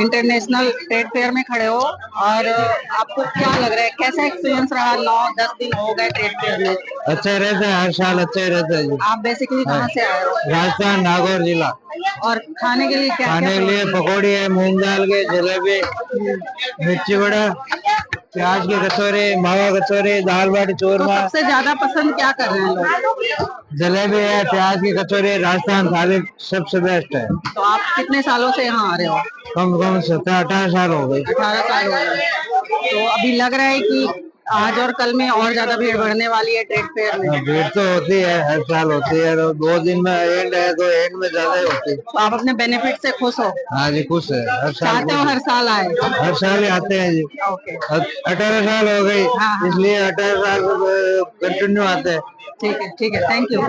International trade fair में खड़े हो और आपको क्या लग रहा है, कैसा एक्सपीरियंस रहा? 9-10 दिन हो गए ट्रेड फेयर में। अच्छा रहता है, हर साल अच्छा ही रहता है जी। आप बेसिकली कहाँ से आए हो? राजस्थान, नागौर जिला। और खाने के लिए क्या क्या खाने के लिए पकौड़ी है, मूंग दाल के, जलेबी, मिर्ची बड़ा, प्याज की कचौरी, मावा कचौरी, दाल बाटी तो चूरमा। सबसे ज्यादा पसंद क्या कर रहे हैं लोग? जलेबी है, प्याज की कचौरी, राजस्थान थाली सबसे बेस्ट है। तो आप कितने सालों से यहाँ आ रहे हो? कम से कम 17-18 साल हो गई। 18 साल हो गए। तो अभी लग रहा है कि आज और कल में और ज्यादा भीड़ बढ़ने वाली है ट्रेड फेयर में। भीड़ तो होती है, हर साल होती है, और 2 दिन में एंड है तो एंड में ज्यादा ही होती है। तो आप अपने बेनिफिट से खुश हो? हाँ जी, खुश है, हर साल चाहते हो हर साल आए? हर साल ही आते हैं जी। ओके। 18 साल हो गई, हाँ हाँ, इसलिए 18 साल कंटिन्यू आते हैं। ठीक है, थैंक यू।